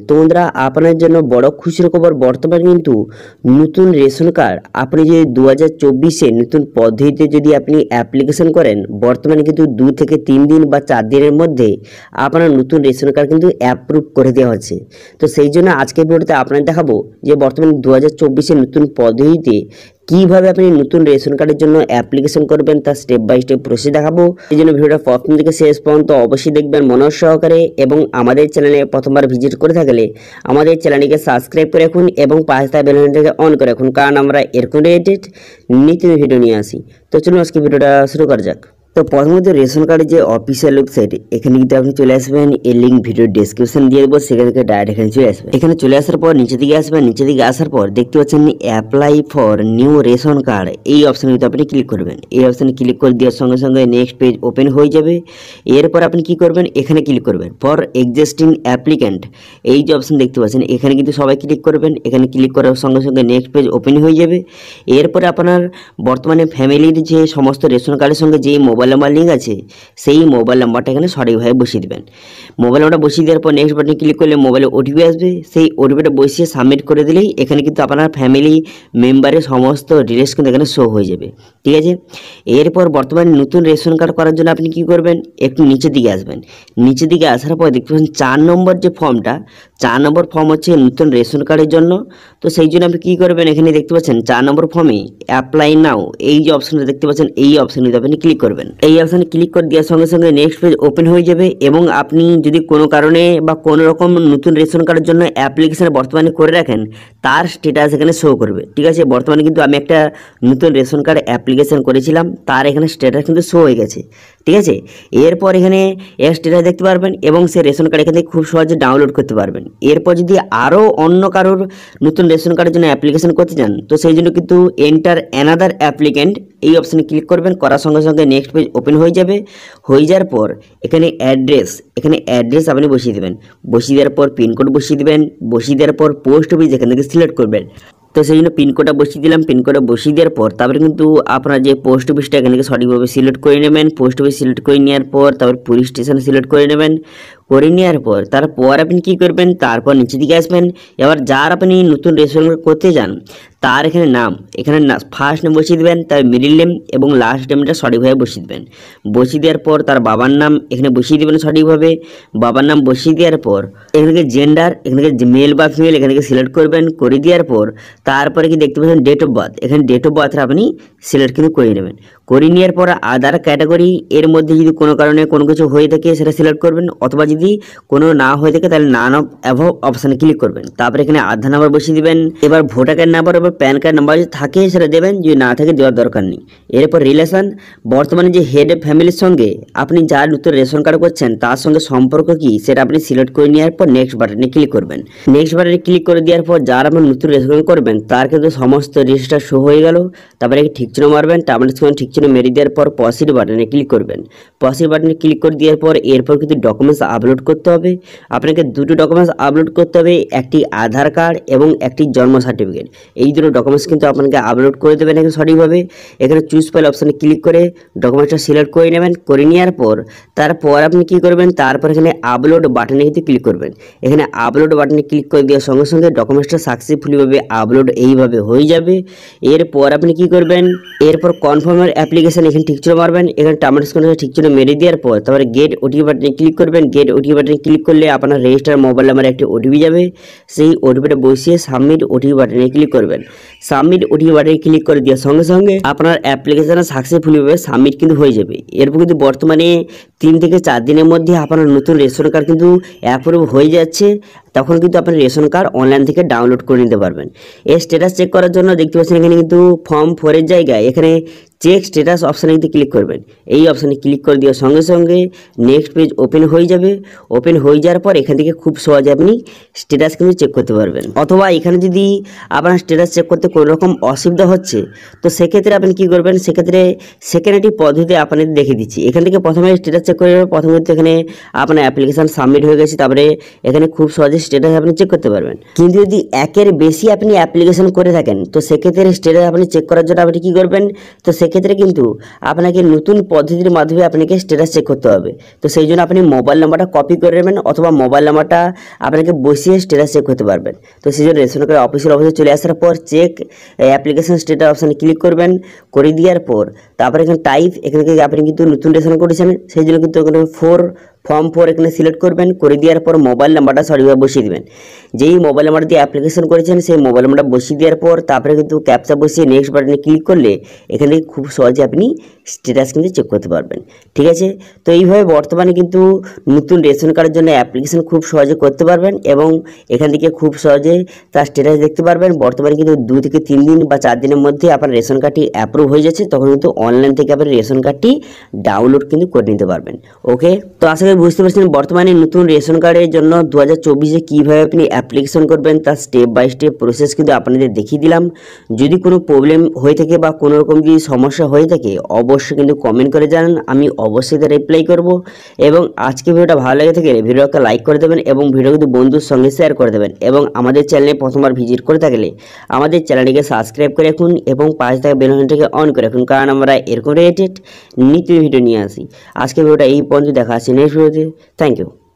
তো বন্ধুরা আপনার জন্য বড় খুশির খবর, বর্তমানে কিন্তু নতুন রেশন কার্ড আপনি যদি 2024-এ নতুন পদ্ধতিতে যদি আপনি অ্যাপ্লিকেশন করেন, বর্তমানে কিন্তু 2 থেকে 3 দিন বা 4 দিনের মধ্যে আপনার নতুন রেশন কার্ড কিন্তু অ্যাপ্রুভ করে দেওয়া হচ্ছে। তো সেই জন্য আজকের ভিডিওতে আপনাদের দেখাবো যে বর্তমানে 2024-এ নতুন পদ্ধতিতে কিভাবে আপনি নতুন রেশন কার্ডের জন্য অ্যাপ্লিকেশন করবেন তার স্টেপ বাই স্টেপ প্রসেস দেখাবো। এই জন্য ভিডিওটা প্রথম থেকে শেষ পর্যন্ত অবশ্যই দেখবেন মনোযোগ সহকারে, এবং আমাদের চ্যানেলে প্রথমবার ভিজিট করে থাকলে আমাদের চ্যানেলটিকে সাবস্ক্রাইব করে রাখুন এবং পাশে থাকা বেল আইকনটাকে অন করে রাখুন, কারণ আমরা এরকম রিলেটেড নিত্য ভিডিও নিয়ে আসি। তো চলুন আজকে ভিডিওটা শুরু করা যাক। তো প্রথমত রেশন কার্ডের যে অফিসিয়াল ওয়েবসাইট, এখানে কিন্তু আপনি চলে আসবেন, এর লিঙ্ক ভিডিও ডেসক্রিপশন দিয়ে দেবো, সেখান থেকে ডাইরেক্ট এখানে চলে আসবেন। এখানে চলে আসার পর নিচে দিকে আসবেন, নিচে দিকে আসার পর দেখতে পাচ্ছেন apply for new ration card, এই অপশানে কিন্তু আপনি ক্লিক করবেন। এই অপশানে ক্লিক করে দেওয়ার সঙ্গে সঙ্গে নেক্সট পেজ ওপেন হয়ে যাবে। এরপর আপনি কি করবেন, এখানে ক্লিক করবেন ফর এক্সিস্টিং অ্যাপ্লিক্যান্ট, এই যে অপশান দেখতে পাচ্ছেন এখানে কিন্তু সবাই ক্লিক করবেন। এখানে ক্লিক করার সঙ্গে সঙ্গে নেক্সট পেজ ওপেন হয়ে যাবে। এরপরে আপনার বর্তমানে ফ্যামিলির যে সমস্ত রেশন কার্ডের সঙ্গে যেই মোবাইল নাম্বার লিঙ্ক আছে, সেই মোবাইল নাম্বারটা এখানে সঠিকভাবে বসিয়ে দেবেন। মোবাইল নাম্বারটা বসিয়ে দেওয়ার পর নেক্সট বাটনে ক্লিক করলে মোবাইলে ওটিপি আসবে, সেই ওটিপিটা বসিয়ে সাবমিট করে দিলেই এখানে কিন্তু আপনার ফ্যামিলি মেম্বারের সমস্ত ডিটেলস কিন্তু এখানে শো হয়ে যাবে। ঠিক আছে, এরপর বর্তমানে নতুন রেশন কার্ড করার জন্য আপনি কি করবেন, একটু নিচের দিকে আসবেন। নিচের দিকে আসার পর দেখতে পাচ্ছেন 4 নম্বর যে ফর্মটা, 4 নম্বর ফর্ম হচ্ছে নতুন রেশন কার্ডের জন্য। তো সেই জন্য আপনি কী করবেন, এখানে দেখতে পাচ্ছেন 4 নম্বর ফর্মে অ্যাপ্লাই নাও, এই যে অপশানটা দেখতে পাচ্ছেন এই অপশানে আপনি ক্লিক করবেন। এই অপশানে ক্লিক করে দেওয়ার সঙ্গে সঙ্গে নেক্সট পেজ ওপেন হয়ে যাবে, এবং আপনি যদি কোনো কারণে বা কোনো রকম নতুন রেশন কার্ডের জন্য অ্যাপ্লিকেশন বর্তমানে করে রাখেন, তার স্ট্যাটাস এখানে শো করবে। ঠিক আছে, বর্তমানে কিন্তু আমি একটা নতুন রেশন কার্ড অ্যাপ্লিকেশন করেছিলাম, তার এখানে স্ট্যাটাস কিন্তু শো হয়ে গেছে। ঠিক আছে, এরপর এখানে এর স্ট্যাটাস দেখতে পারবেন এবং সেই রেশন কার্ড এখান থেকে খুব সহজে ডাউনলোড করতে পারবেন। এরপর যদি আরও অন্য কারোর নতুন রেশন কার্ডের জন্য অ্যাপ্লিকেশন করতে চান, তো সেই জন্য কিন্তু এন্টার অ্যানাদার অ্যাপ্লিক্যান্ট, এই অপশানে ক্লিক করবেন। করার সঙ্গে সঙ্গে নেক্সট পেজ ওপেন হয়ে যাবে। হয়ে যাওয়ার পর এখানে অ্যাড্রেস আপনি বসিয়ে দেবেন। বসিয়ে দেওয়ার পর পিনকোড বসিয়ে দেবেন। বসিয়ে দেওয়ার পর পোস্ট অফিস এখান থেকে সিলেক্ট করবেন। তো সেই জন্য পিনকোডটা বসিয়ে দিলাম। পিনকোডটা বসিয়ে দেওয়ার পর তারপরে কিন্তু আপনার যে পোস্ট অফিসটা এখান থেকে সঠিকভাবে সিলেক্ট করে নেবেন। পোস্ট অফিস সিলেক্ট করে নেওয়ার পর তারপর পুলিশ স্টেশন সিলেক্ট করে নেবেন। করে নেওয়ার পর তারপর আপনি কী করবেন, তারপর নিচের দিকে আসবেন। এবার যার আপনি নতুন রেশন করতে যান তার এখানে নাম, এখানে ফার্স্ট নেম বসিয়ে দেবেন, তার মিডিল নেম এবং লাস্ট নেমটা সঠিকভাবে বসিয়ে দেবেন। বসিয়ে দেওয়ার পর তার বাবার নাম এখানে বসিয়ে দেবেন সঠিকভাবে। বাবার নাম বসিয়ে দেওয়ার পর এখান থেকে জেন্ডার, এখান থেকে মেল বা ফিমেল এখান থেকে সিলেক্ট করবেন। করে দেওয়ার পর তারপরে কি দেখতে পাচ্ছেন ডেট অফ বার্থ, এখানে ডেট অফ বার্থটা আপনি সিলেক্ট কিন্তু করে নেবেন। করে নেওয়ার পর আদার ক্যাটাগরি, এর মধ্যে যদি কোনো কারণে কোনো কিছু হয়ে থাকে সেটা সিলেক্ট করবেন, অথবা যদি কোনো না হয়ে থাকে তাহলে নান অফ অ্যাভভ অপশানে ক্লিক করবেন। তারপরে এখানে আধার নাম্বার বসিয়ে দিবেন। এবার ভোটার কার্ড নাম্বার এবং প্যান কার্ড নাম্বার যদি থাকে সেটা দেবেন, যদি না থাকে দেওয়ার দরকার নেই। এরপর রিলেশন, বর্তমানে যে হেড অফ ফ্যামিলির সঙ্গে আপনি যার নতুন রেশন কার্ড করছেন তার সঙ্গে সম্পর্ক কি সেটা আপনি সিলেক্ট করে নেওয়ার পর নেক্সট বাটনে ক্লিক করবেন। নেক্সট বাটনে ক্লিক করে দেওয়ার পর যার আপনি নতুন রেশন কার্ড করবেন তার কিন্তু সমস্ত রেজিস্টার শো হয়ে গেল। তারপরে ঠিক চিহ্ন মারবেন, তারপরে ঠিক চিহ্ন মেরে দেওয়ার পর প্রসিড বাটনে ক্লিক করবেন। প্রসিড বাটনে ক্লিক করে দেওয়ার পর এরপর কিন্তু ডকুমেন্টস আপলোড করতে হবে। আপনাকে দুটো ডকুমেন্টস আপলোড করতে হবে, একটি আধার কার্ড এবং একটি জন্ম সার্টিফিকেট। এই দুটো ডকুমেন্টস কিন্তু আপনাকে আপলোড করে দেবেন এখানে সঠিকভাবে। এখানে চুজ ফাইল অপশানে ক্লিক করে ডকুমেন্টসটা সিলেক্ট করে নেবেন। করে নেওয়ার পর তারপর আপনি কি করবেন, তারপর এখানে আপলোড বাটনে কিন্তু ক্লিক করবেন। এখানে আপলোড বাটনে ক্লিক করে দেওয়ার সঙ্গে সঙ্গে ডকুমেন্টসটা সাকসেসফুলিভাবে আপলোড এইভাবে হয়ে যাবে। এরপর আপনি কি করবেন, এরপর কনফার্মের অ্যাপ্লিকেশন এখানে ঠিক চিহ্ন মারবেন। এখানে টার্মিনেশন করে ঠিক চিহ্ন মেরে দেওয়ার পর তারপরে গেট ওটিপি বাটনে ক্লিক করবেন। গেট ওটিপি বাটনে ক্লিক করলে আপনার রেজিস্টার মোবাইল নাম্বারে একটি ওটিপি যাবে, সেই ওটিপিটা বসিয়ে সাবমিট ওটিপি বাটনে ক্লিক করবেন। সাবমিট ওটিপি বাটনে ক্লিক করে দেওয়ার সঙ্গে সঙ্গে আপনার অ্যাপ্লিকেশন সাকসেসফুলিভাবে সাবমিট কিন্তু হয়ে যাবে। এরপর কিন্তু বর্তমানে 3 থেকে 4 দিনের মধ্যে আপনার নতুন রেশন কার্ড কিন্তু অ্যাপ্রুভ হয়ে যাচ্ছে। তখন কিন্তু আপনি রেশন কার্ড অনলাইন থেকে ডাউনলোড করে নিতে পারবেন। এর স্ট্যাটাস চেক করার জন্য দেখতে পাচ্ছেন এখানে কিন্তু ফর্ম 4 এর জায়গায় এখানে চেক স্ট্যাটাস অপশানে কিন্তু ক্লিক করবেন। এই অপশানে ক্লিক করে দেওয়ার সঙ্গে সঙ্গে নেক্সট পেজ ওপেন হয়ে যাবে। ওপেন হয়ে যাওয়ার পর এখান থেকে খুব সহজে আপনি স্ট্যাটাস কিন্তু চেক করতে পারবেন। অথবা এখানে যদি আপনার স্ট্যাটাস চেক করতে কোনো রকম অসুবিধা হচ্ছে, তো সেক্ষেত্রে আপনি কী করবেন, সেক্ষেত্রে সেকেন্ড একটি পদ্ধতি আপনাদের দেখে দিচ্ছি। এখান থেকে প্রথমে স্ট্যাটাস চেক করে প্রথমে এখানে আপনার অ্যাপ্লিকেশান সাবমিট হয়ে গেছে, তারপরে এখানে খুব সহজে স্ট্যাটাস আপনি চেক করতে পারবেন। কিন্তু যদি একের বেশি আপনি অ্যাপ্লিকেশন করে থাকেন তো সেক্ষেত্রে স্ট্যাটাস আপনি চেক করার জন্য আপনি কী করবেন, তো সেক্ষেত্রে কিন্তু আপনাকে নতুন পদ্ধতির মাধ্যমে আপনাকে স্ট্যাটাস চেক করতে হবে। তো সেই জন্য আপনি মোবাইল নাম্বারটা কপি করে নেবেন অথবা মোবাইল নাম্বারটা আপনাকে বসিয়ে স্ট্যাটাস চেক করতে পারবেন। তো সেই জন্য রেশন কার্ড অফিসে চলে আসার পর চেক অ্যাপ্লিকেশন স্ট্যাটাস অপশানে ক্লিক করবেন। করে দেওয়ার পর তারপরে এখানে টাইপ, এখানে আপনি কিন্তু নতুন রেশন করেছেন সেই জন্য কিন্তু এখানে ফর্ম 4 এখানে সিলেক্ট করবেন। করে দেওয়ার পর মোবাইল নাম্বারটা সঠিকভাবে বসিয়ে দেবেন। যেই মোবাইল নাম্বার দিয়ে অ্যাপ্লিকেশন করেছেন সেই মোবাইল নাম্বারটা বসিয়ে দেওয়ার পর তারপরে কিন্তু ক্যাপচা বসিয়ে নেক্সট বাটনে ক্লিক করলে এখানে খুব সহজে আপনি স্ট্যাটাস কিন্তু চেক করতে পারবেন। ঠিক আছে, তো এইভাবে বর্তমানে কিন্তু নতুন রেশন কার্ডের জন্য অ্যাপ্লিকেশন খুব সহজে করতে পারবেন এবং এখান থেকে খুব সহজে তার স্ট্যাটাস দেখতে পারবেন। বর্তমানে কিন্তু 2 থেকে 3 দিন বা 4 দিনের মধ্যে আপনার রেশন কার্ডটি অ্যাপ্রুভ হয়ে যাচ্ছে, তখন কিন্তু অনলাইন থেকে আপনি রেশন কার্ডটি ডাউনলোড কিন্তু করে নিতে পারবেন। ওকে, তো আশা করি বুঝতে পারছেন বর্তমানে নতুন রেশন কার্ডের জন্য 2024-এ কীভাবে আপনি অ্যাপ্লিকেশন করবেন তার স্টেপ বাই স্টেপ প্রসেস কিন্তু আপনাদের দেখিয়ে দিলাম। যদি কোনো প্রবলেম হয়ে থাকে বা কোনো রকম যদি সমস্যা হয়ে থাকে অবশ্যই কিন্তু কমেন্ট করে জানান, আমি অবশ্যই তার রিপ্লাই করব। এবং আজকে ভিডিওটা ভালো লেগে থাকে ভিডিওকে লাইক করে দেবেন এবং ভিডিও কিন্তু বন্ধুর সঙ্গে শেয়ার করে দেবেন। এবং আমাদের চ্যানেলে প্রথমবার ভিজিট করে থাকলে আমাদের চ্যানেলটিকে সাবস্ক্রাইব করে রাখুন এবং পাশে থাকা বেল আইকনটিকে অন করে রাখুন, কারণ আমরা এরকম রিলেটেড নিত্য ভিডিও নিয়ে আসি। আজকে ভিডিওটা এই পর্যন্ত, দেখা আছে নেক্সট ভিডিওতে। Thank you.